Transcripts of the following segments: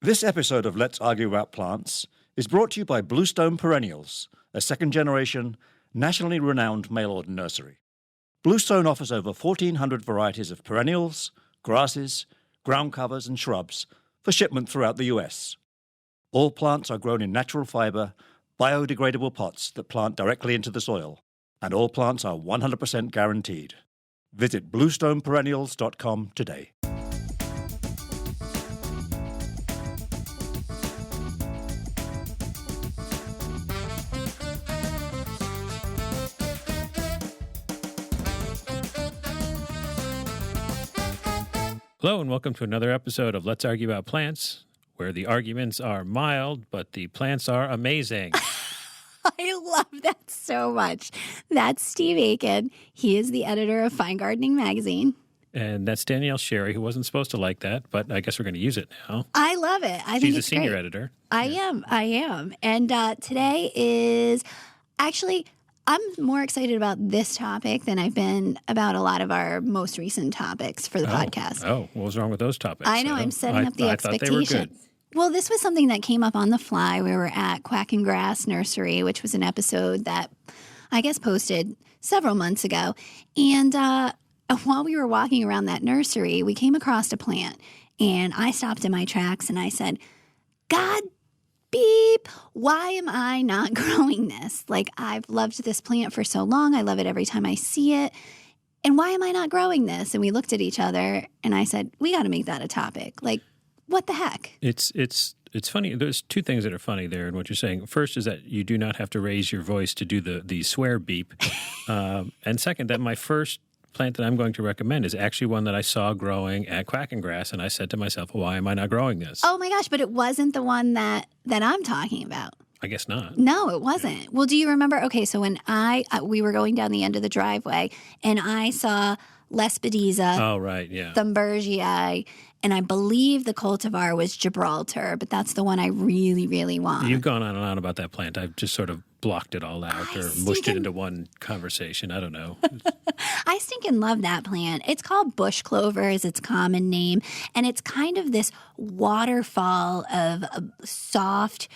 This episode of Let's Argue About Plants is brought to you by Bluestone Perennials, a second-generation, nationally renowned mail-order nursery. Bluestone offers over 1,400 varieties of perennials, grasses, ground covers, and shrubs for shipment throughout the U.S. All plants are grown in natural fiber, biodegradable pots that plant directly into the soil, and all plants are 100% guaranteed. Visit bluestoneperennials.com today. Hello and welcome to another episode of Let's Argue About Plants, where the arguments are mild, but the plants are amazing. I love that so much. That's Steve Aiken. He is the editor of Fine Gardening Magazine. And that's Danielle Sherry, who wasn't supposed to like that, but I guess we're going to use it now. I love it. I think She's it's a senior great. editor. I am. And today is actually, I'm more excited about this topic than I've been about a lot of our most recent topics for the podcast. Oh, what was wrong with those topics? I know. I'm setting up the expectation. I thought they were good. Well, this was something that came up on the fly. We were at Quack and Grass Nursery, which was an episode that I guess posted several months ago. And while we were walking around that nursery, we came across a plant. And I stopped in my tracks and I said, God beep, why am I not growing this? Like, I've loved this plant for so long. I love it every time I see it. And why am I not growing this? And we looked at each other and I said, we got to make that a topic. Like, what the heck? It's funny. There's two things that are funny there in what you're saying. First is that you do not have to raise your voice to do the swear beep. And second, that my first plant that I'm going to recommend is actually one that I saw growing at Quack and Grass, and I said to myself, why am I not growing this? Oh my gosh, but it wasn't the one that I'm talking about. I guess not. No, it wasn't. Yeah. Well, do you remember? Okay, so when we were going down the end of the driveway, and I saw Lespedeza, oh right, yeah, Thunbergii, and I believe the cultivar was Gibraltar, but that's the one I really, really want. You've gone on and on about that plant. I've just sort of blocked it all out or mushed it into one conversation. I don't know. I stinking love that plant. It's called bush clover is its common name, and it's kind of this waterfall of soft,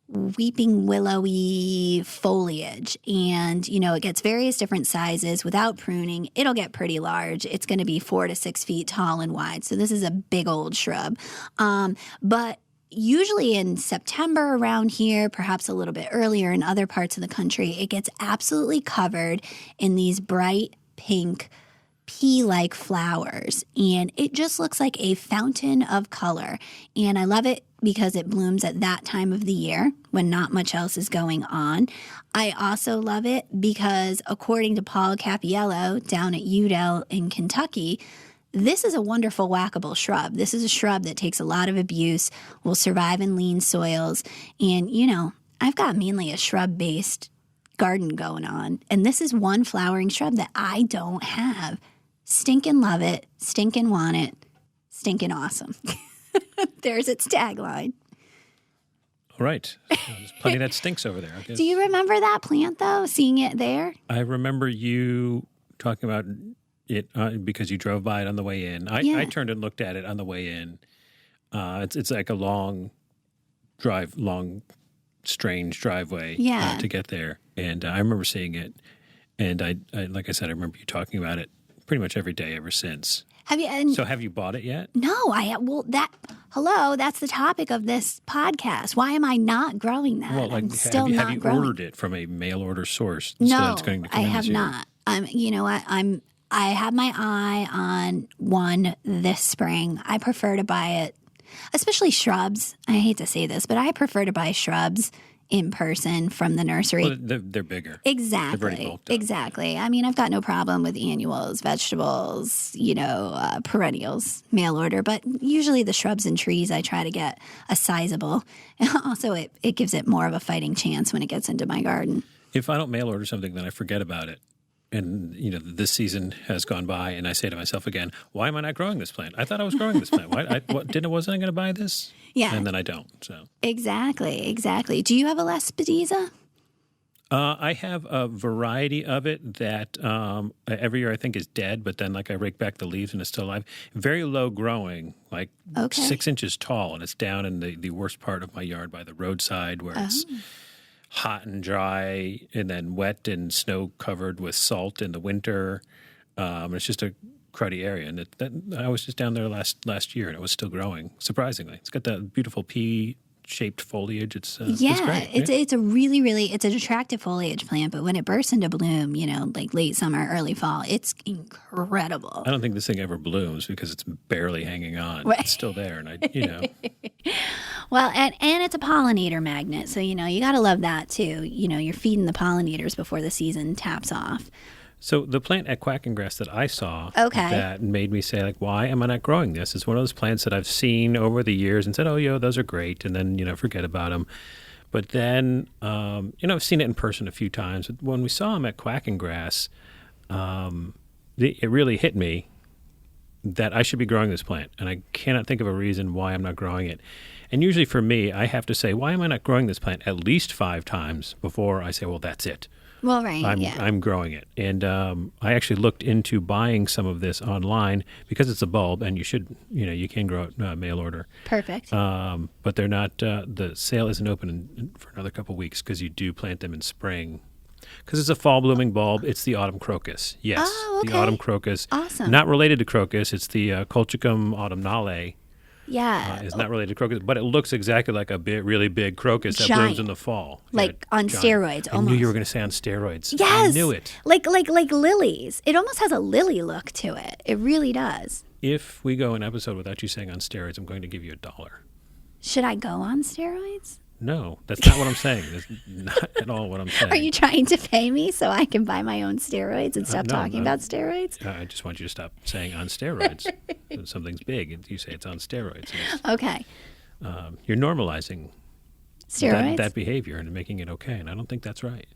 weeping willowy foliage. And, you know, it gets various different sizes. Without pruning, it'll get pretty large. It's going to be 4 to 6 feet tall and wide. So this is a big old shrub. But usually in September around here, perhaps a little bit earlier in other parts of the country, it gets absolutely covered in these bright pink pea-like flowers. And it just looks like a fountain of color. And I love it because it blooms at that time of the year when not much else is going on. I also love it because according to Paul Capiello down at Udell in Kentucky, this is a wonderful whackable shrub. This is a shrub that takes a lot of abuse, will survive in lean soils. And, you know, I've got mainly a shrub-based garden going on. And this is one flowering shrub that I don't have. Stinkin' love it, stinkin' want it, stinkin' awesome. There's its tagline. All right. There's plenty that stinks over there, I guess. Do you remember that plant, though, seeing it there? I remember you talking about it because you drove by it on the way in. I turned and looked at it on the way in. It's like a long, strange driveway to get there. And I remember seeing it. And I like I said, I remember you talking about it pretty much every day ever since. So have you bought it yet? No, that's the topic of this podcast. Why am I not growing that? Well, I'm still not growing. Have you ordered it from a mail order source? No, I have not. You know what? I have my eye on one this spring. I prefer to buy it, especially shrubs. I hate to say this, but I prefer to buy shrubs in person from the nursery. Well, they're bigger. Exactly. They're already bulked up. Exactly. I mean, I've got no problem with annuals, vegetables, perennials, mail order, but usually the shrubs and trees I try to get a sizable. And also, it gives it more of a fighting chance when it gets into my garden. If I don't mail order something, then I forget about it. And, you know, this season has gone by, and I say to myself again, why am I not growing this plant? I thought I was growing this plant. Wasn't I going to buy this? Yeah. And then I don't. So Exactly. Do you have a Lespedeza? I have a variety of it that every year I think is dead, but then like I rake back the leaves and it's still alive. Very low growing, like Okay. 6 inches tall, and it's down in the worst part of my yard by the roadside where it's hot and dry and then wet and snow covered with salt in the winter. It's just a cruddy area. And I was just down there last year and it was still growing, surprisingly. It's got that beautiful pea-shaped foliage. It's great. It's a really, it's an attractive foliage plant, but when it bursts into bloom, like late summer, early fall, it's incredible. I don't think this thing ever blooms because it's barely hanging on. Right. It's still there. And Well, and it's a pollinator magnet, so you got to love that too. You're feeding the pollinators before the season taps off. So the plant at Quackengrass that I saw Okay. that made me say, like, why am I not growing this? It's one of those plants that I've seen over the years and said, oh, those are great, and then, forget about them. But then, I've seen it in person a few times. But when we saw him at Quackengrass, it really hit me that I should be growing this plant, and I cannot think of a reason why I'm not growing it. And usually for me, I have to say, why am I not growing this plant at least 5 times before I say, well, that's it. Well, right, I'm growing it. And I actually looked into buying some of this online because it's a bulb, and you can grow it mail order. Perfect. But they're not, the sale isn't open for another couple of weeks because you do plant them in spring. Because it's a fall blooming bulb. It's the autumn crocus. Yes, Oh, okay. the autumn crocus. Awesome. Not related to crocus. It's the Colchicum autumnale. Yeah. It's not related to crocus, but it looks exactly like a really big crocus that blooms in the fall. Like on steroids, I almost. knew you were going to say on steroids. Yes. I knew it. Like lilies. It almost has a lily look to it. It really does. If we go an episode without you saying on steroids, I'm going to give you $1. Should I go on steroids? No, that's not what I'm saying. That's not at all what I'm saying. Are you trying to pay me so I can buy my own steroids and stop no, talking about steroids? I just want you to stop saying on steroids. When something's big, and you say it's on steroids. Okay. You're normalizing Steroids? that behavior and making it okay, and I don't think that's right.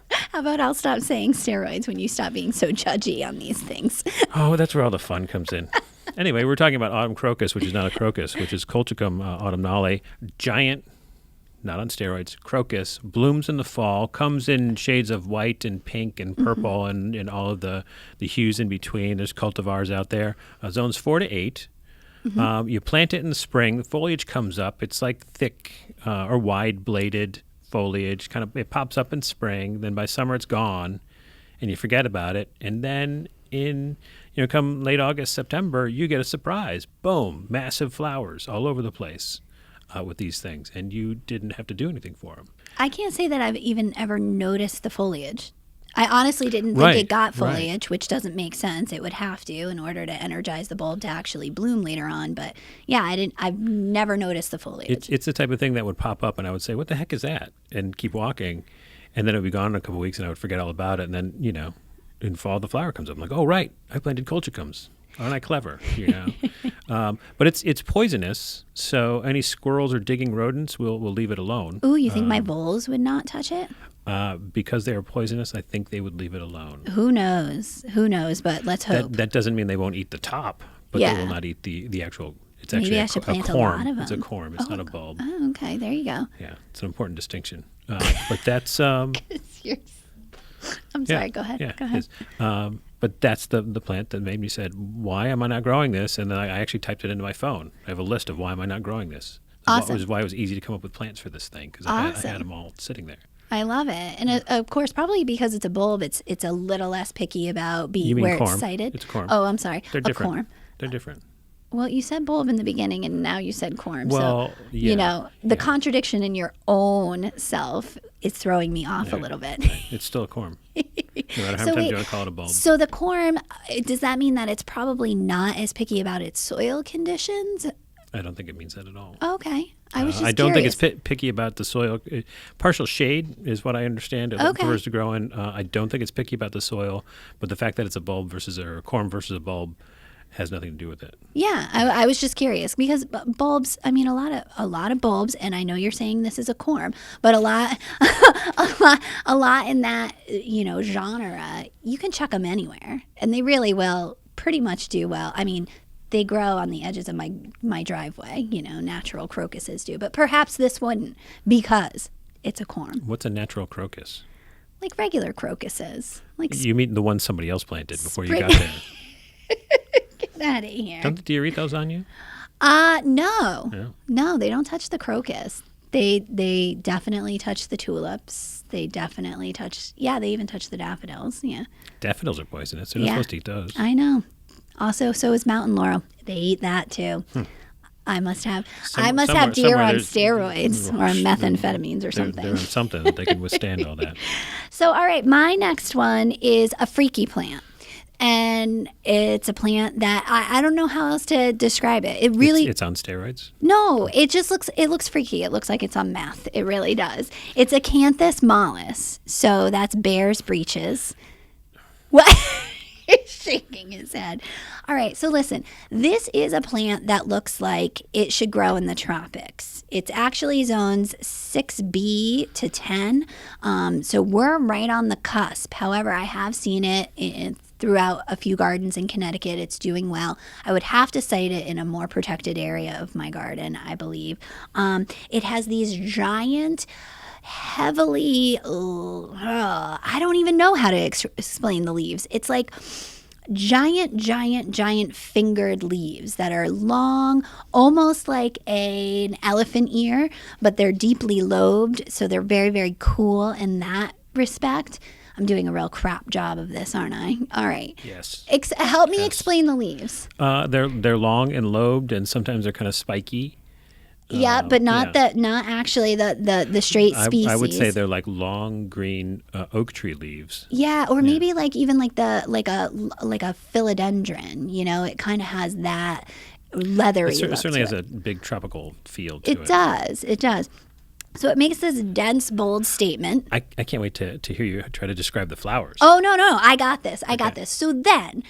How about I'll stop saying steroids when you stop being so judgy on these things? Oh, that's where all the fun comes in. Anyway, we're talking about autumn crocus, which is not a crocus, which is Colchicum autumnale, giant, not on steroids, crocus, blooms in the fall, comes in shades of white and pink and purple and all of the hues in between. There's cultivars out there. Zones 4 to 8. You plant it in the spring. The foliage comes up. It's like thick or wide-bladed foliage. It pops up in spring. Then by summer, it's gone, and you forget about it. And then come late August, September, you get a surprise. Boom, massive flowers all over the place with these things, and you didn't have to do anything for them. I can't say that I've even ever noticed the foliage. I honestly didn't think it got foliage, which doesn't make sense. It would have to in order to energize the bulb to actually bloom later on. But yeah, I've never noticed the foliage. It's the type of thing that would pop up, and I would say, "What the heck is that?" and keep walking, and then it would be gone in a couple of weeks, and I would forget all about it, and then in fall the flower comes up. I'm like, oh right, I planted colchicums. Aren't I clever? But it's poisonous, so any squirrels or digging rodents will leave it alone. Ooh, you think my voles would not touch it? Because they are poisonous, I think they would leave it alone. Who knows? But let's hope. That doesn't mean they won't eat the top, but they will not eat the actual. It's actually Maybe I should plant a corm. lot of them. It's a corm. It's not a bulb. Oh, okay, there you go. Yeah, it's an important distinction. But that's. I'm sorry. Go ahead. Yeah, go ahead. But that's the plant that made me said, why am I not growing this? And then I actually typed it into my phone. I have a list of why am I not growing this. Awesome. Which is why it was easy to come up with plants for this thing because I had them all sitting there. I love it, and of course, probably because it's a bulb, it's a little less picky about You mean where corm. it's sited. It's corm. Oh, I'm sorry. They're different. Corm. They're different. Well, you said bulb in the beginning, and now you said corm. Well, so yeah, the contradiction in your own self is throwing me off a little bit. It's still a corm. No matter how many times you want to call it a bulb. So the corm, does that mean that it's probably not as picky about its soil conditions? I don't think it means that at all. Okay. I was just I don't curious. think it's picky about the soil. Partial shade is what I understand it prefers to grow in. I don't think it's picky about the soil, but the fact that it's a bulb or a corm versus a bulb has nothing to do with it. Yeah, I was just curious because bulbs. I mean, a lot of bulbs, and I know you're saying this is a corm, but a lot in that genre, you can chuck them anywhere, and they really will pretty much do well. I mean, they grow on the edges of my driveway. Natural crocuses do, but perhaps this wouldn't because It's a corm. What's a natural crocus? Like regular crocuses. Like You mean the one somebody else planted before you Spring- got there? get out of here. Don't the deer eat those on you? No. Yeah. No, they don't touch the crocus. They definitely touch the tulips. They definitely touch, they even touch the daffodils. Yeah. Daffodils are poisonous. They're not supposed to eat those. I know. Also, so is mountain laurel. They eat that too. I must have deer on steroids or methamphetamines or something. They're on something that they can withstand all that. So, all right, my next one is a freaky plant. And it's a plant that I don't know how else to describe it. It really It's on steroids? No, it looks freaky. It looks like it's on meth. It really does. It's Acanthus mollis. So that's bear's breeches. What? He's shaking his head. All right, so listen. This is a plant that looks like it should grow in the tropics. It's actually zones 6B to 10. So we're right on the cusp. However, I have seen it throughout a few gardens in Connecticut. It's doing well. I would have to cite it in a more protected area of my garden, I believe. It has these giant, heavily, I don't even know how to explain the leaves. It's like giant fingered leaves that are long, almost like an elephant ear, but they're deeply lobed, so they're very, very cool in that respect. I'm doing a real crap job of this, aren't I? All right. Yes. Help me explain the leaves. They're long and lobed, and sometimes they're kind of spiky. Yeah, but not actually the straight species. I would say they're like long green oak tree leaves. Yeah, or maybe like even like a philodendron. You know, it kind of has that leathery. It look certainly to has it. a big tropical feel to it. It does. So it makes this dense, bold statement. I can't wait to hear you try to describe the flowers. Oh, no, I got this. I got this. So then,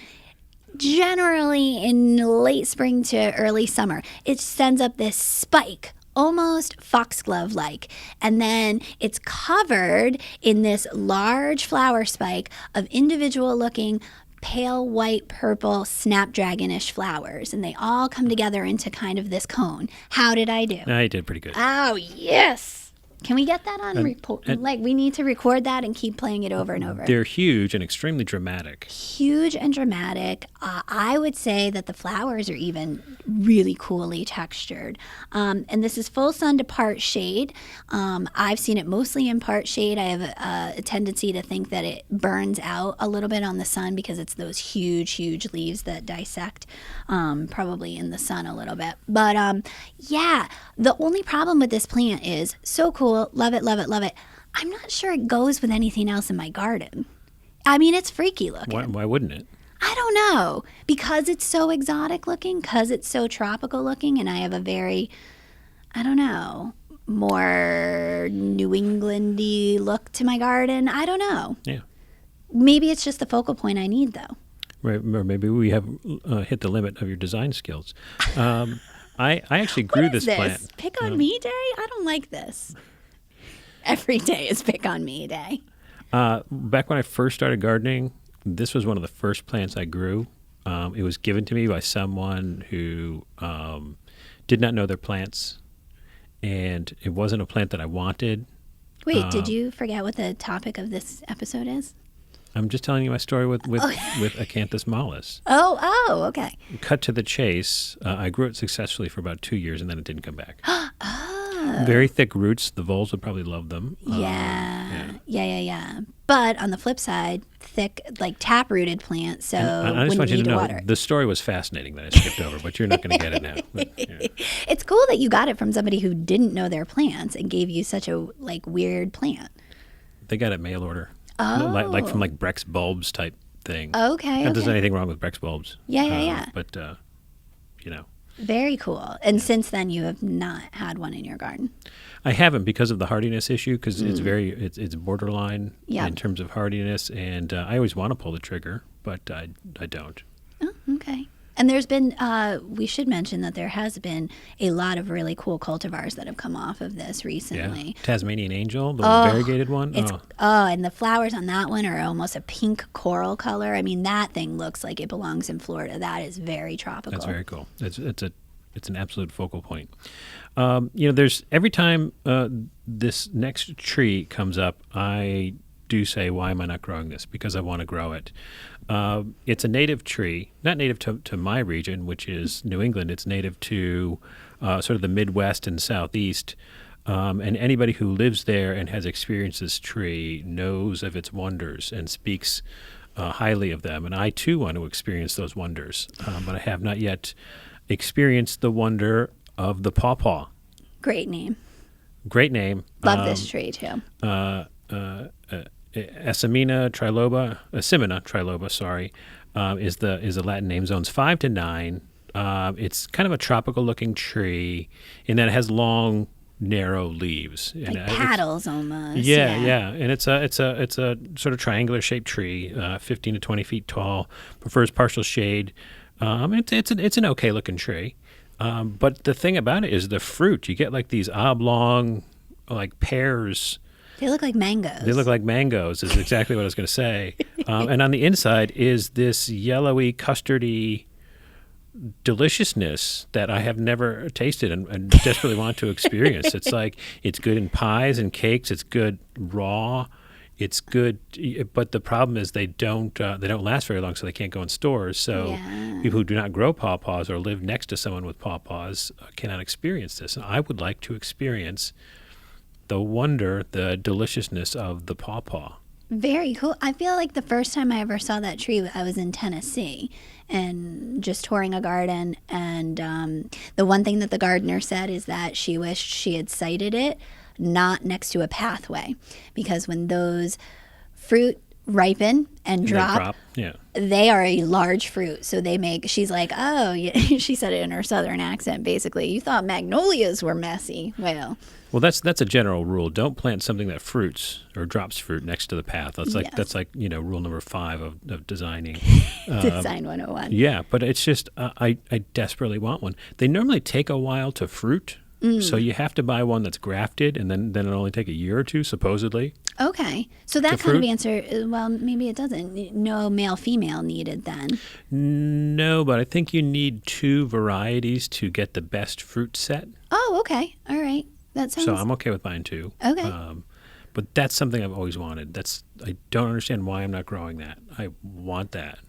generally in late spring to early summer, it sends up this spike, almost foxglove-like. And then it's covered in this large flower spike of individual-looking pale white, purple, snapdragon-ish flowers. And they all come together into kind of this cone. How did I do? No, you did pretty good. Oh, yes. Can we get that on report? Like, we need to record that and keep playing it over and over. They're huge and extremely dramatic. Huge and dramatic. I would say that the flowers are even really coolly textured. And this is full sun to part shade. I've seen it mostly in part shade. I have a tendency to think that it burns out a little bit on the sun because it's those huge leaves that dissect probably in the sun a little bit. But yeah, the only problem with this plant is so cool. Love it. I'm not sure it goes with anything else in my garden. I mean, it's freaky looking. Why wouldn't it? I don't know. Because it's so exotic looking, because it's so tropical looking, and I have a very, I don't know, more New England-y look to my garden. I don't know. Yeah. Maybe it's just the focal point I need, though. Right, or maybe we have hit the limit of your design skills. I actually grew this plant. Pick on me day? I don't like this. Every day is pick on me day. Back when I first started gardening, this was one of the first plants I grew. It was given to me by someone who did not know their plants, and it wasn't a plant that I wanted. Wait, did you forget what the topic of this episode is? I'm just telling you my story with Acanthus mollis. Oh, okay. Cut to the chase, I grew it successfully for about 2 years, and then it didn't come back. Oh. Very thick roots. The voles would probably love them. Yeah. But on the flip side, thick, like tap-rooted plant, so I just wouldn't want you need to to know water. the story was fascinating that I skipped over, but you're not going to get it now. But, yeah. It's cool that you got it from somebody who didn't know their plants and gave you such a weird plant. They got it mail order. Oh. Like from Breck's bulbs type thing. Okay. Not there's anything wrong with Breck's bulbs. Yeah. But, you know. Very cool. And since then, you have not had one in your garden. I haven't because of the hardiness issue, because it's borderline in terms of hardiness, and I always want to pull the trigger, but I don't. Oh, okay. And there's been, we should mention that there has been a lot of really cool cultivars that have come off of this recently. Yeah. Tasmanian Angel, the variegated one. And the flowers on that one are almost a pink coral color. I mean, that thing looks like it belongs in Florida. That is very tropical. That's very cool. It's an absolute focal point. There's every time this next tree comes up, I do say, why am I not growing this? Because I want to grow it. It's a native tree, not native to my region, which is New England. It's native to sort of the Midwest and Southeast. And anybody who lives there and has experienced this tree knows of its wonders and speaks highly of them. And I, too, want to experience those wonders. But I have not yet experienced the wonder of the pawpaw. Great name. Great name. Love this tree, too. Asimina triloba, sorry, is the Latin name. Zones 5 to 9. It's kind of a tropical-looking tree in that it has long, narrow leaves, Like paddles almost. Yeah, and it's a sort of triangular shaped tree, 15 to 20 feet tall. Prefers partial shade. It's an okay looking tree, but the thing about it is the fruit. You get like these oblong, like pears. They look like mangoes. They look like mangoes. Is exactly what I was going to say. And on the inside is this yellowy, custardy deliciousness that I have never tasted and desperately want to experience. It's like it's good in pies and cakes. It's good raw. It's good, but the problem is they don't last very long, so they can't go in stores. So people who do not grow pawpaws or live next to someone with pawpaws cannot experience this. And I would like to experience the wonder, the deliciousness of the pawpaw. Very cool. I feel like the first time I ever saw that tree, I was in Tennessee and just touring a garden. And the one thing that the gardener said is that she wished she had sited it not next to a pathway, because when those fruit ripen and drop, they are a large fruit. So they make, she's like, oh, yeah. She said it in her southern accent, basically. You thought magnolias were messy. Well, that's a general rule. Don't plant something that fruits or drops fruit next to the path. That's like rule number 5 of designing. Design 101. Yeah, but it's just I desperately want one. They normally take a while to fruit, so you have to buy one that's grafted, and then it'll only take a year or two, supposedly. Okay, so that kind of answer. Well, maybe it doesn't. No male female needed then. No, but I think you need 2 varieties to get the best fruit set. Oh, okay, all right. So I'm okay with buying 2. Okay. But that's something I've always wanted. I don't understand why I'm not growing that. I want that.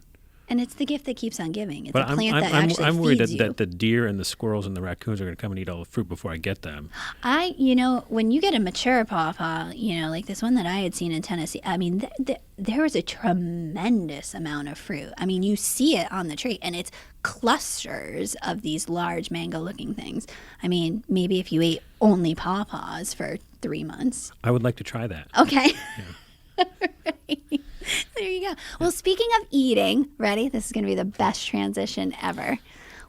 And it's the gift that keeps on giving. It's but a plant that actually I'm worried feeds you. that the deer and the squirrels and the raccoons are going to come and eat all the fruit before I get them. When you get a mature pawpaw, like this one that I had seen in Tennessee, I mean, there was a tremendous amount of fruit. I mean, you see it on the tree, and it's clusters of these large mango-looking things. I mean, maybe if you ate only pawpaws for 3 months. I would like to try that. Okay. Yeah. There you go. Well, speaking of eating, ready? This is going to be the best transition ever.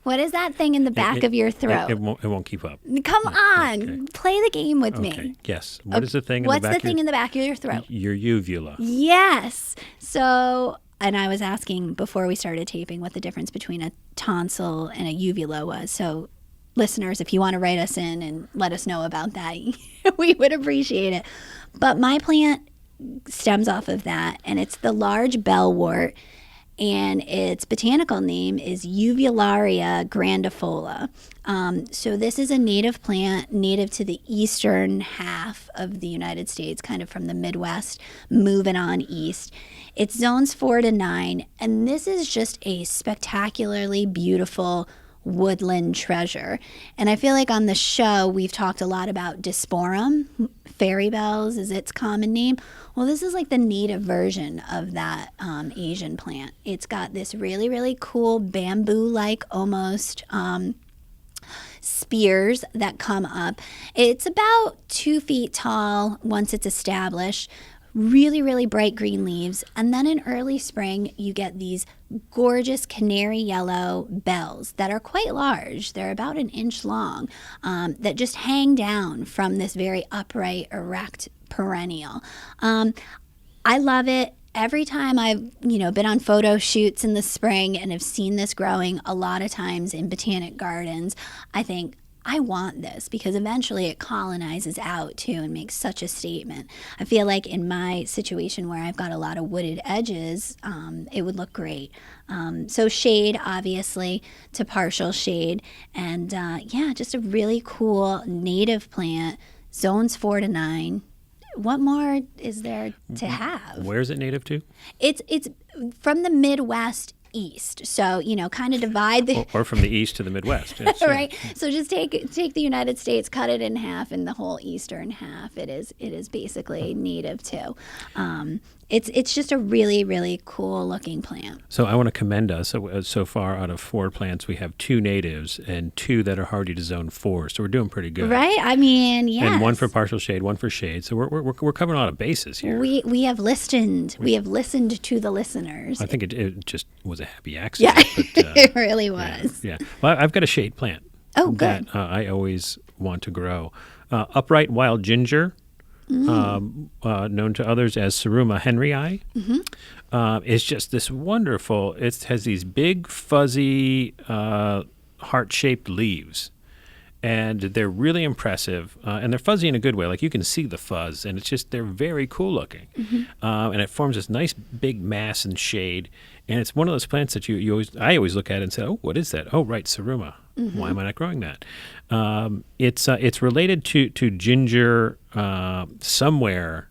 What is that thing in the back of your throat? It won't keep up. Come on. Okay. Play the game with me. me. Yes. What is the thing in the back of your throat? Your uvula. Yes. So, and I was asking before we started taping what the difference between a tonsil and a uvula was. So, listeners, if you want to write us in and let us know about that, we would appreciate it. But my plant stems off of that, and it's the large bellwort, and its botanical name is Uvularia grandifolia. So this is a native plant, native to the eastern half of the United States, kind of from the Midwest, moving on east. It's zones 4 to 9, and this is just a spectacularly beautiful woodland treasure. And I feel like on the show we've talked a lot about Disporum. Fairy bells is its common name. Well, this is like the native version of that Asian plant. It's got this really, really cool bamboo-like almost spears that come up. It's about 2 feet tall once it's established. Really, really bright green leaves. And then in early spring, you get these gorgeous canary yellow bells that are quite large. They're about 1 inch long, that just hang down from this very upright, erect perennial. I love it. Every time I've, been on photo shoots in the spring and have seen this growing a lot of times in botanic gardens, I think, I want this, because eventually it colonizes out too and makes such a statement. I feel like in my situation where I've got a lot of wooded edges, it would look great. So shade, obviously, to partial shade. And just a really cool native plant zones 4 to 9. What more is there to have? Where is it native to? It's from the Midwest east. So, kind of divide the Or from the east to the Midwest. Yes, right. So just take the United States, cut it in half, and the whole eastern half it is basically native to. It's just a really, really cool looking plant. So I want to commend us. So far, out of 4 plants, we have 2 natives and 2 that are hardy to zone 4. So we're doing pretty good. Right? I mean, yes. And 1 for partial shade, 1 for shade. So we're covering a lot of bases here. We have listened. We have listened to the listeners. I think it just was a happy accident. Yeah, but, it really was. Yeah. Well, I've got a shade plant. Oh, good. That I always want to grow. Upright wild ginger. Known to others as Saruma henryi, is just this wonderful. It has these big, fuzzy, heart-shaped leaves, and they're really impressive. And they're fuzzy in a good way. Like you can see the fuzz, and they're very cool looking. And it forms this nice big mass in shade. And it's one of those plants that I always look at and say, oh, what is that? Oh, right, Saruma. Why am I not growing that? It's related to ginger somewhere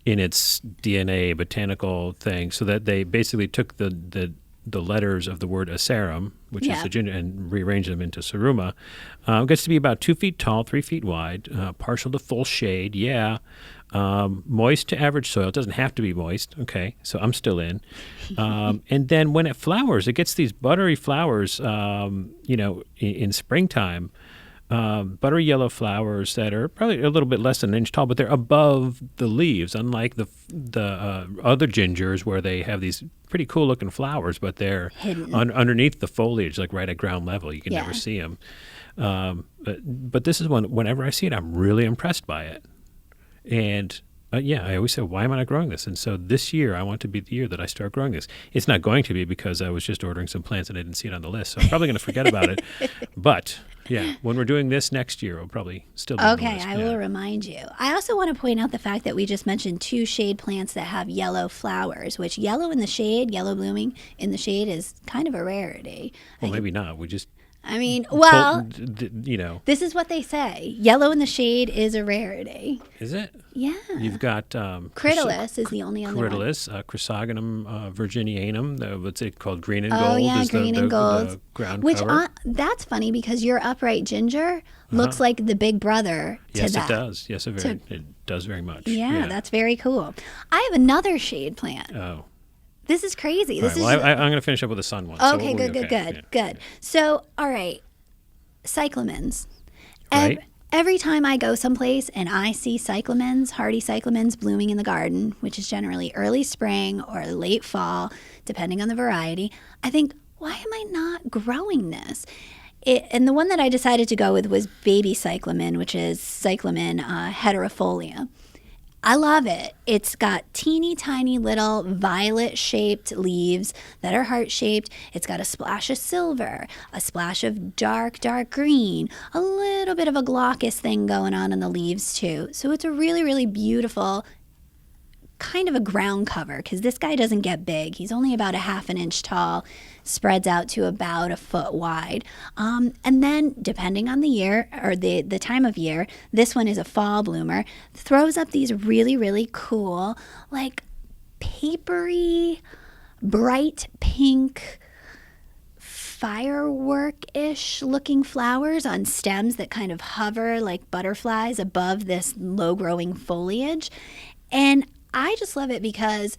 in its DNA botanical thing, so that they basically took the letters of the word asarum, which is the ginger, and rearranged them into Saruma. It gets to be about 2 feet tall, 3 feet wide, partial to full shade. Moist to average soil. It doesn't have to be moist. Okay, so I'm still in. And then when it flowers, it gets these buttery flowers, in springtime. Buttery yellow flowers that are probably a little bit less than an inch tall, but they're above the leaves, unlike the other gingers where they have these pretty cool looking flowers, but they're underneath the foliage, like right at ground level. You can never see them. But this is one, whenever I see it, I'm really impressed by it. And I always say, why am I not growing this? And so this year, I want to be the year that I start growing this. It's not going to be because I was just ordering some plants and I didn't see it on the list. So I'm probably going to forget about it. But when we're doing this next year, it'll probably still be on the list. I will remind you. I also want to point out the fact that we just mentioned 2 shade plants that have yellow flowers, which yellow blooming in the shade is kind of a rarity. Well, maybe not. This is what they say. Yellow in the shade is a rarity. Is it? Yeah. You've got Crydalis is the only other Crydalis, Chrysogonum virginianum. What's it called? Green and gold. Oh yeah, is green and gold. The ground cover. That's funny because your upright ginger looks like the big brother to that. Yes, it does. Yes, it does very much. Yeah, that's very cool. I have another shade plant. Oh. This is crazy. I'm going to finish up with a sun one. Okay, good. So, all right, cyclamens. Right. Every time I go someplace and I see cyclamens, hardy cyclamens blooming in the garden, which is generally early spring or late fall, depending on the variety, I think, why am I not growing this? And the one that I decided to go with was baby cyclamen, which is cyclamen heterifolia. I love it. It's got teeny tiny little violet-shaped leaves that are heart-shaped. It's got a splash of silver, a splash of dark green, a little bit of a glaucous thing going on in the leaves too. So it's a really, really beautiful kind of a ground cover because this guy doesn't get big. He's only about a half an inch tall, spreads out to about a foot wide. And then depending on the year or the time of year, this one is a fall bloomer, throws up these really, really cool, like papery, bright pink, firework-ish looking flowers on stems that kind of hover like butterflies above this low-growing foliage. And I just love it because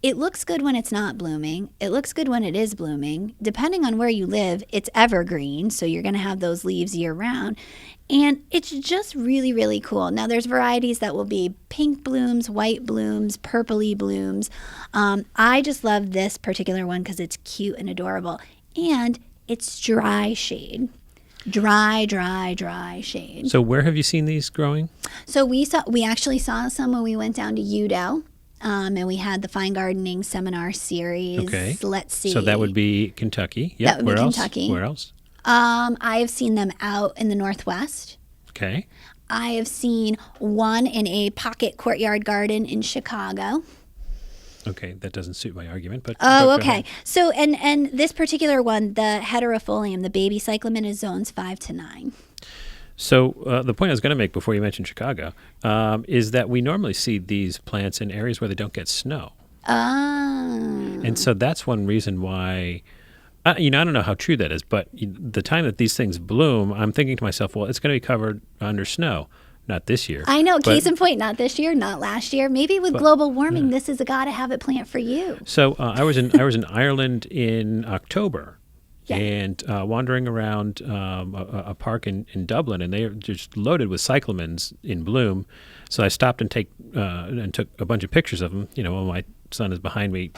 it looks good when it's not blooming. It looks good when it is blooming. Depending on where you live, it's evergreen, so you're going to have those leaves year-round. And it's just really, really cool. Now, there's varieties that will be pink blooms, white blooms, purpley blooms. I just love this particular one because it's cute and adorable. And it's dry shade. Dry shade. So where have you seen these growing? So we actually saw some when we went down to Udell, and we had the Fine Gardening Seminar Series. Okay. Let's see. So that would be Kentucky. Yep. That would be Kentucky. Where else? I have seen them out in the Northwest. Okay. I have seen one in a pocket courtyard garden in Chicago. Okay, that doesn't suit my argument, but okay. So, and this particular one, the heterofolium, the baby cyclamen, is zones 5 to 9. So the point I was going to make before you mentioned Chicago is that we normally see these plants in areas where they don't get snow. And so that's one reason why, I don't know how true that is, but the time that these things bloom, I'm thinking to myself, well, it's going to be covered under snow. Not this year. I know. Case in point, not this year, not last year. Maybe with global warming, this is a gotta have it plant for you. So I was in Ireland in October. Yeah. And wandering around a park in Dublin, and they're just loaded with cyclamens in bloom. So I stopped and took a bunch of pictures of them. While my son is behind me,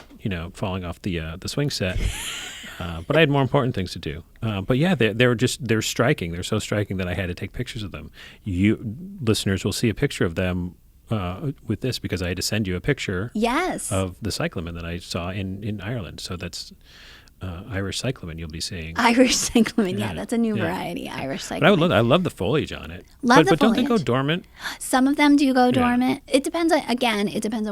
falling off the swing set. But I had more important things to do. But yeah, they're striking. They're so striking that I had to take pictures of them. You listeners will see a picture of them with this because I had to send you a picture. Yes. Of the cyclamen that I saw in Ireland. So that's. Irish cyclamen you'll be seeing. Irish cyclamen, yeah, that's a new variety. Irish cyclamen. But I love the foliage on it. Love the but don't they foliage. go dormant? Some of them do go dormant. It depends on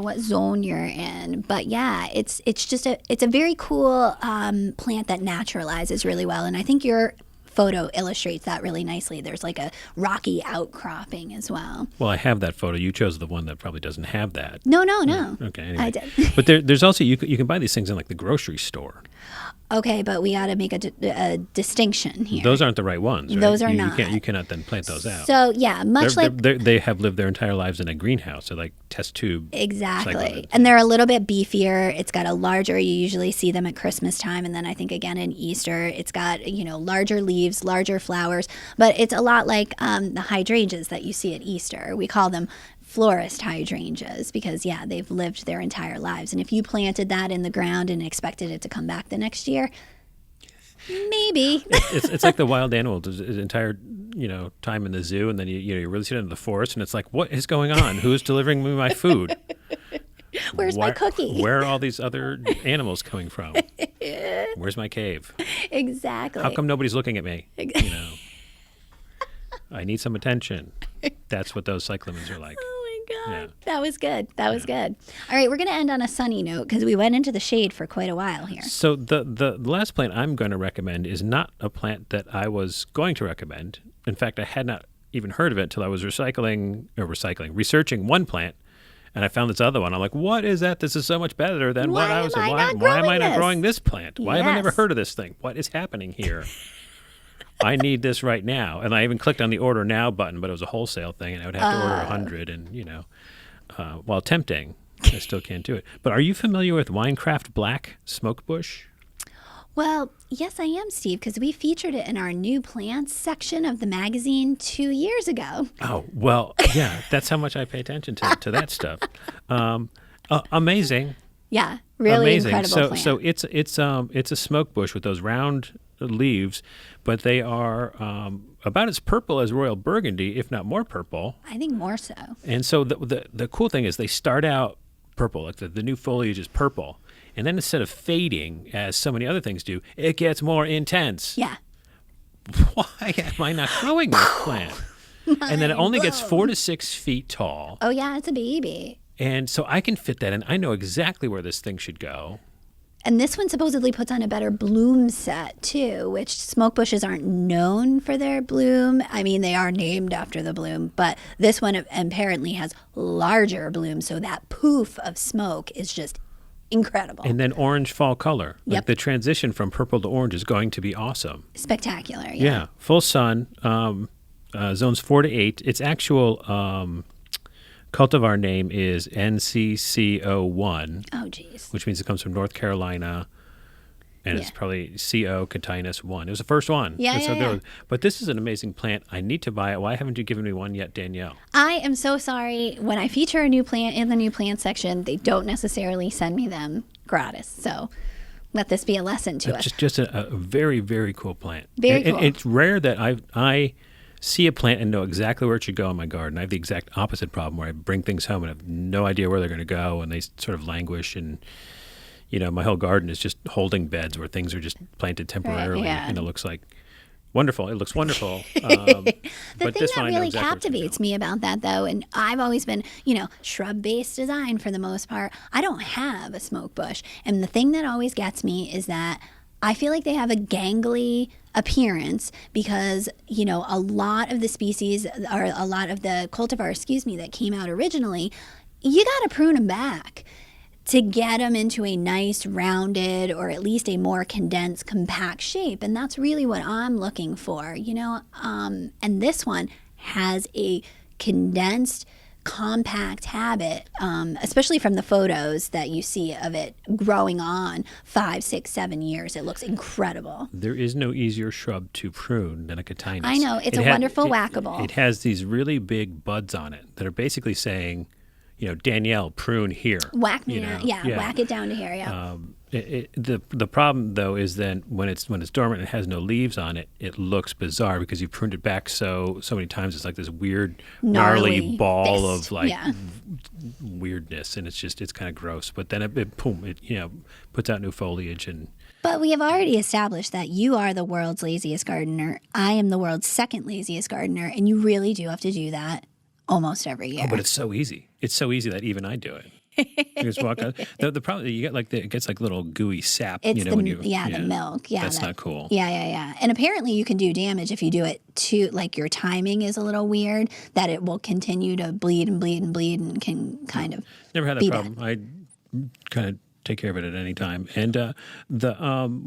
what zone you're in. But yeah, it's a very cool plant that naturalizes really well, and I think your photo illustrates that really nicely. There's like a rocky outcropping as well. Well, I have that photo. You chose the one that probably doesn't have that. No. Okay, anyway. I did. But there's also you can buy these things in like the grocery store. Okay, but we got to make a distinction here. Those aren't the right ones, right? Those are not. You cannot then plant those out. So yeah, they have lived their entire lives in a greenhouse. They're like test tube. Exactly. cyclamens. And they're a little bit beefier. It's got a larger, you usually see them at Christmas time. And then I think again in Easter, it's got, larger leaves, larger flowers. But it's a lot like the hydrangeas that you see at Easter. We call them florist hydrangeas because, they've lived their entire lives. And if you planted that in the ground and expected it to come back the next year, maybe. It's like the wild animal his entire time in the zoo, and then you release it into the forest, and it's like, what is going on? Who's delivering me my food? Where's my cookie? Where are all these other animals coming from? Where's my cave? Exactly. How come nobody's looking at me? I need some attention. That's what those cyclamens are like. Oh my God. Yeah. That was good. That was good. All right, we're going to end on a sunny note because we went into the shade for quite a while here. So the last plant I'm going to recommend is not a plant that I was going to recommend. In fact, I had not even heard of it until I was researching one plant, and I found this other one. I'm like, what is that? This is so much better than what I was. Why am I not growing this plant? Why have I never heard of this thing? What is happening here? I need this right now. And I even clicked on the order now button, but it was a wholesale thing, and I would have to order 100. And, while tempting, I still can't do it. But are you familiar with Winecraft Black smoke bush? Well, yes, I am, Steve, because we featured it in our new plants section of the magazine 2 years ago. Oh, well, yeah, that's how much I pay attention to that stuff. Amazing. Yeah, really Amazing. incredible plant. So it's a smoke bush with those round leaves, but they are about as purple as royal burgundy, if not more purple. I think more so. And so the cool thing is they start out purple, like the new foliage is purple, and then instead of fading as so many other things do, it gets more intense. Yeah. Why am I not growing this plant? And then it only gets 4 to 6 feet tall. Oh yeah, it's a baby. And so I can fit that in. I know exactly where this thing should go. And this one supposedly puts on a better bloom set, too, which smoke bushes aren't known for their bloom. I mean, they are named after the bloom, but this one apparently has larger bloom, so that poof of smoke is just incredible. And then orange fall color. Yep. Like the transition from purple to orange is going to be awesome. Spectacular, Yeah. Full sun, zones 4 to 8. Its actual cultivar name is NCCO1. Oh, geez. Which means it comes from North Carolina, and it's probably CO Catinus 1. It was the first one. Yeah. But this is an amazing plant. I need to buy it. Why haven't you given me one yet, Danielle? I am so sorry. When I feature a new plant in the new plant section, they don't necessarily send me them gratis. So let this be a lesson to us. Just a very, very cool plant. Very cool. It's rare that I see a plant and know exactly where it should go in my garden. I have the exact opposite problem where I bring things home and have no idea where they're going to go, and they sort of languish, and my whole garden is just holding beds where things are just planted temporarily, right, yeah. and it looks like wonderful. It looks wonderful. The but thing this that one I know really exactly where it's gonna captivates me about that, though, and I've always been, shrub-based design for the most part. I don't have a smoke bush, and the thing that always gets me is that I feel like they have a gangly appearance because, a lot of the species or a lot of the cultivar, that came out originally, you got to prune them back to get them into a nice rounded or at least a more condensed compact shape. And that's really what I'm looking for, and this one has a condensed compact habit, especially from the photos that you see of it growing on 5, 6, 7 years. It looks incredible. There is no easier shrub to prune than a Echinacea. I know. It's a wonderful whackable. It has these really big buds on it that are basically saying, Danielle, prune here. Whack me out. Yeah, whack it down to here, yeah. The problem, though, is then when it's dormant and it has no leaves on it, it looks bizarre because you pruned it back so many times. It's like this weird, gnarly ball fist. of weirdness, and it's kind of gross. But then it puts out new foliage and. But we have already established that you are the world's laziest gardener. I am the world's second laziest gardener, and you really do have to do that almost every year. Oh, but it's so easy. It's so easy that even I do it. You just walk out. The problem you get it gets like little gooey sap. It's the milk. Yeah, that's not cool. Yeah. And apparently you can do damage if you do it too. Like your timing is a little weird. That it will continue to bleed and can kind of. Never had that problem. I kind of take care of it at any time. And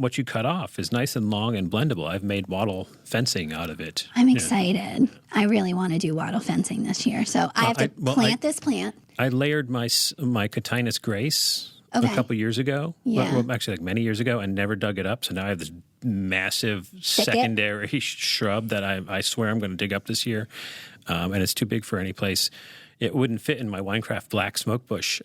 what you cut off is nice and long and blendable. I've made wattle fencing out of it. I'm excited. I really want to do wattle fencing this year. So I have to plant this plant. I layered my Cotinus grace a couple years ago. Yeah. Well, actually, like many years ago, and never dug it up. So now I have this massive secondary shrub that I swear I'm going to dig up this year. And it's too big for any place. It wouldn't fit in my Winecraft Black smoke bush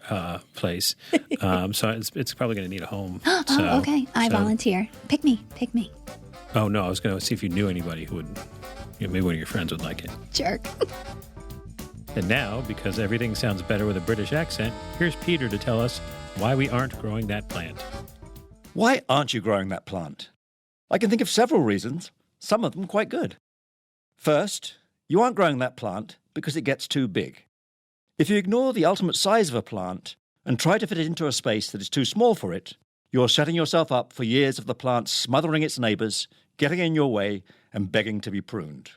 place. So it's probably going to need a home. Okay. I volunteer. Pick me. Oh, no. I was going to see if you knew anybody who would, maybe one of your friends would like it. Jerk. And now, because everything sounds better with a British accent, here's Peter to tell us why we aren't growing that plant. Why aren't you growing that plant? I can think of several reasons, some of them quite good. First, you aren't growing that plant because it gets too big. If you ignore the ultimate size of a plant and try to fit it into a space that is too small for it, you're setting yourself up for years of the plant smothering its neighbours, getting in your way, and begging to be pruned.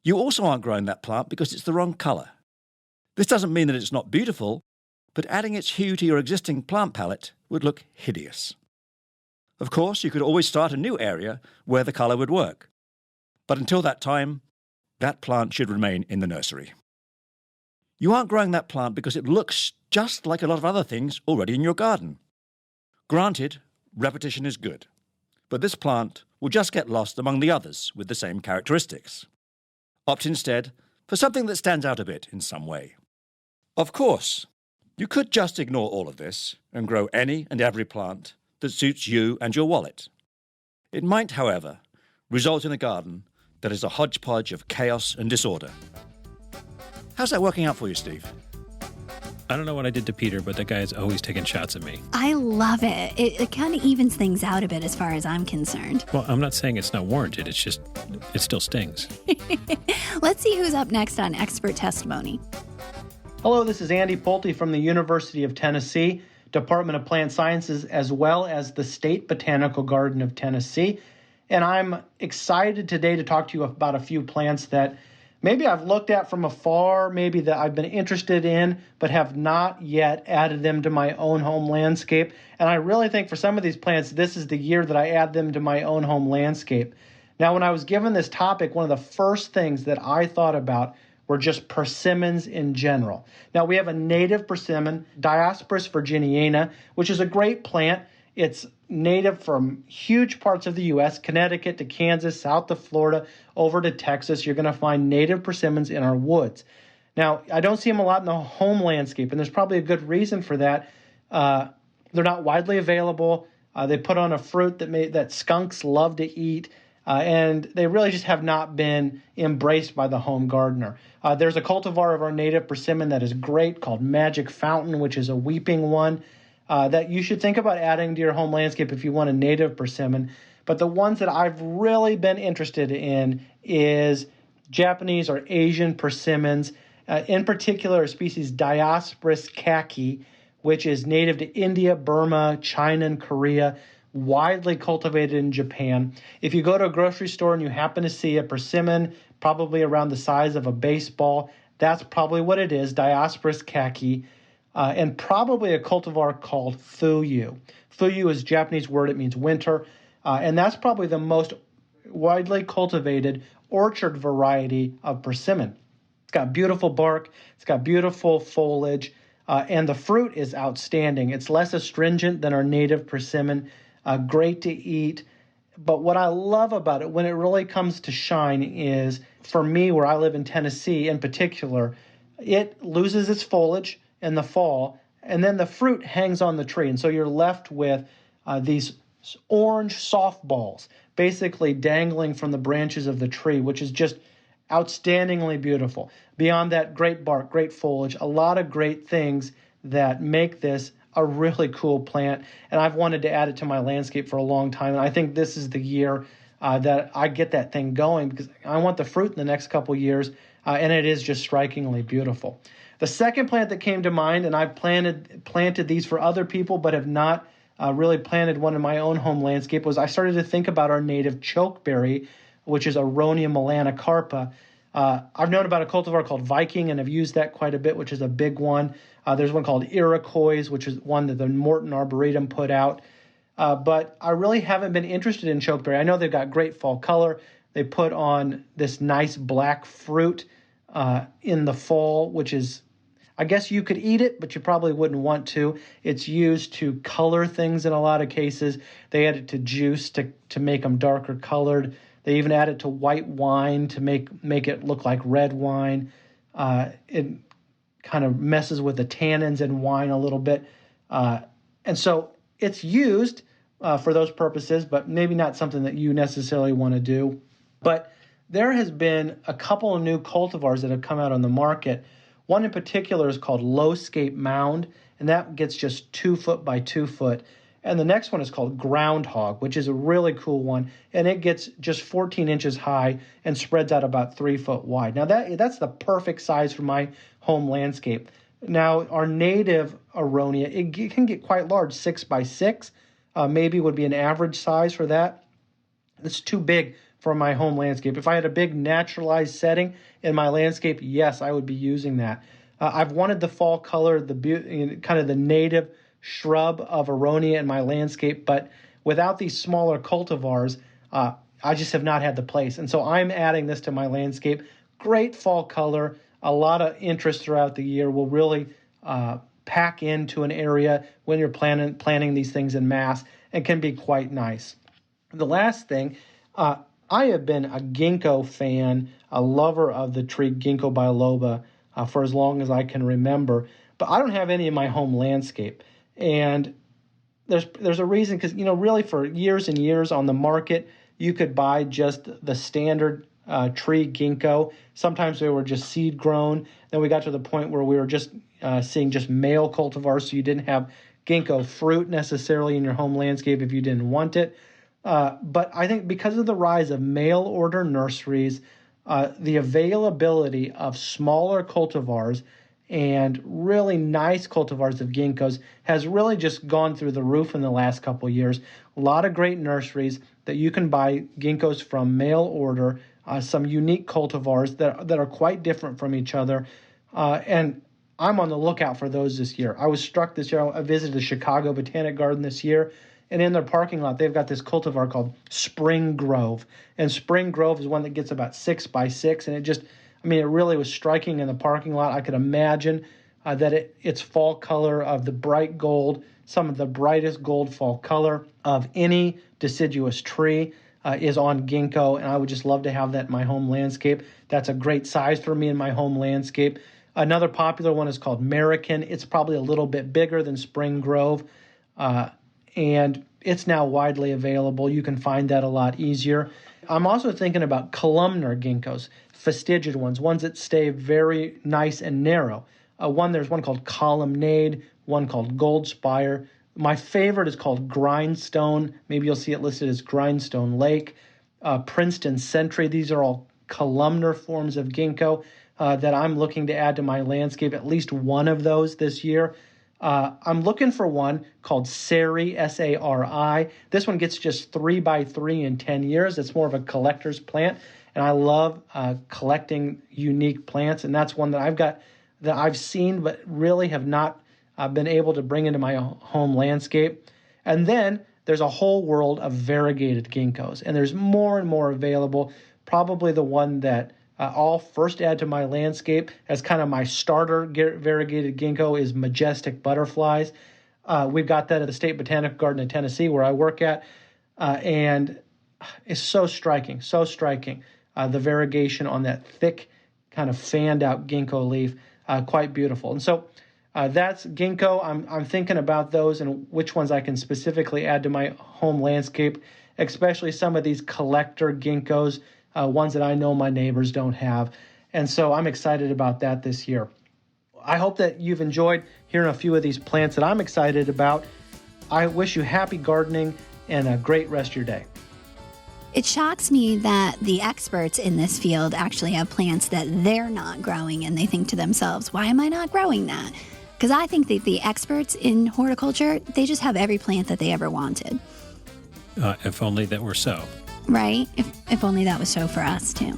You also aren't growing that plant because it's the wrong colour. This doesn't mean that it's not beautiful, but adding its hue to your existing plant palette would look hideous. Of course, you could always start a new area where the colour would work. But until that time, that plant should remain in the nursery. You aren't growing that plant because it looks just like a lot of other things already in your garden. Granted, repetition is good, but this plant will just get lost among the others with the same characteristics. Opt instead for something that stands out a bit in some way. Of course, you could just ignore all of this and grow any and every plant that suits you and your wallet. It might, however, result in a garden that is a hodgepodge of chaos and disorder. How's that working out for you, Steve? I don't know what I did to Peter, but that guy is always taking shots at me. I love it. It kind of evens things out a bit as far as I'm concerned. Well, I'm not saying it's not warranted. It's just, it still stings. Let's see who's up next on Expert Testimony. Hello, this is Andy Pulte from the University of Tennessee, Department of Plant Sciences, as well as the State Botanical Garden of Tennessee. And I'm excited today to talk to you about a few plants that maybe I've looked at from afar, maybe that I've been interested in, but have not yet added them to my own home landscape. And I really think for some of these plants, this is the year that I add them to my own home landscape. Now, when I was given this topic, one of the first things that I thought about were just persimmons in general. Now, we have a native persimmon, Diospyros virginiana, which is a great plant. It's native from huge parts of the U.S., Connecticut to Kansas, south to Florida, over to Texas. You're going to find native persimmons in our woods. Now, I don't see them a lot in the home landscape, and there's probably a good reason for that. They're not widely available. They put on a fruit that skunks love to eat, and they really just have not been embraced by the home gardener. There's a cultivar of our native persimmon that is great called Magic Fountain, which is a weeping one. That you should think about adding to your home landscape if you want a native persimmon. But the ones that I've really been interested in is Japanese or Asian persimmons, in particular a species Diospyros khaki, which is native to India, Burma, China, and Korea, widely cultivated in Japan. If you go to a grocery store and you happen to see a persimmon, probably around the size of a baseball, that's probably what it is, Diospyros kaki, and probably a cultivar called fuyu. Fuyu is a Japanese word, it means winter, and that's probably the most widely cultivated orchard variety of persimmon. It's got beautiful bark, it's got beautiful foliage, and the fruit is outstanding. It's less astringent than our native persimmon, great to eat. But what I love about it, when it really comes to shine, is for me, where I live in Tennessee in particular, it loses its foliage in the fall, and then the fruit hangs on the tree. And so you're left with these orange softballs basically dangling from the branches of the tree, which is just outstandingly beautiful. Beyond that, great bark, great foliage, a lot of great things that make this a really cool plant. And I've wanted to add it to my landscape for a long time. And I think this is the year that I get that thing going, because I want the fruit in the next couple years. And it is just strikingly beautiful. The second plant that came to mind, and I've planted these for other people, but have not really planted one in my own home landscape, was I started to think about our native chokeberry, which is Aronia melanocarpa. I've known about a cultivar called Viking and have used that quite a bit, which is a big one. There's one called Iroquois, which is one that the Morton Arboretum put out. But I really haven't been interested in chokeberry. I know they've got great fall color. They put on this nice black fruit in the fall, which is, I guess you could eat it, but you probably wouldn't want to. It's used to color things in a lot of cases. They add it to juice to make them darker colored. They even add it to white wine to make it look like red wine. It kind of messes with the tannins in wine a little bit. And so it's used for those purposes, but maybe not something that you necessarily want to do. But there has been a couple of new cultivars that have come out on the market. One in particular is called Lowscape Mound, and that gets just 2 foot by 2 foot. And the next one is called Groundhog, which is a really cool one, and it gets just 14 inches high and spreads out about 3 foot wide. Now that's the perfect size for my home landscape. Now our native Aronia, it can get quite large, 6 by 6, maybe would be an average size for that. It's too big for my home landscape. If I had a big naturalized setting in my landscape, yes, I would be using that. I've wanted the fall color, kind of the native shrub of Aronia in my landscape, but without these smaller cultivars, I just have not had the place. And so I'm adding this to my landscape. Great fall color, a lot of interest throughout the year. Will really pack into an area when you're planting these things in mass, and can be quite nice. The last thing, I have been a ginkgo fan, a lover of the tree Ginkgo biloba for as long as I can remember, but I don't have any in my home landscape. And there's a reason, because, really for years and years on the market, you could buy just the standard tree ginkgo. Sometimes they were just seed grown. Then we got to the point where we were just seeing just male cultivars, so you didn't have ginkgo fruit necessarily in your home landscape if you didn't want it. But I think because of the rise of mail order nurseries, the availability of smaller cultivars and really nice cultivars of ginkgos has really just gone through the roof in the last couple of years. A lot of great nurseries that you can buy ginkgos from mail order, some unique cultivars that are quite different from each other. And I'm on the lookout for those this year. I was struck this year. I visited the Chicago Botanic Garden this year, and in their parking lot, they've got this cultivar called Spring Grove. And Spring Grove is one that gets about 6 by 6, and it really was striking in the parking lot. I could imagine that its fall color of the bright gold, some of the brightest gold fall color of any deciduous tree is on ginkgo, and I would just love to have that in my home landscape. That's a great size for me in my home landscape. Another popular one is called American. It's probably a little bit bigger than Spring Grove, and it's now widely available. You can find that a lot easier. I'm also thinking about columnar ginkgos, fastigious ones that stay very nice and narrow. There's one called Columnade, one called Goldspire. My favorite is called Grindstone. Maybe you'll see it listed as Grindstone Lake. Princeton Sentry. These are all columnar forms of ginkgo that I'm looking to add to my landscape, at least one of those this year. I'm looking for one called Sari, S-A-R-I. This one gets just 3x3 in 10 years. It's more of a collector's plant, and I love collecting unique plants, and that's one that I've seen but really have not been able to bring into my home landscape. And then there's a whole world of variegated ginkgos, and there's more and more available. Probably the one that I'll first add to my landscape as kind of my starter variegated ginkgo is majestic butterflies. We've got that at the State Botanical Garden in Tennessee where I work at, and it's so striking. The variegation on that thick kind of fanned out ginkgo leaf, quite beautiful. And so that's ginkgo. I'm thinking about those and which ones I can specifically add to my home landscape, especially some of these collector ginkgos, ones that I know my neighbors don't have. And so I'm excited about that this year. I hope that you've enjoyed hearing a few of these plants that I'm excited about. I wish you happy gardening and a great rest of your day. It shocks me that the experts in this field actually have plants that they're not growing, and they think to themselves, why am I not growing that? Because I think that the experts in horticulture, they just have every plant that they ever wanted. If only that were so. Right? If only that was so for us, too.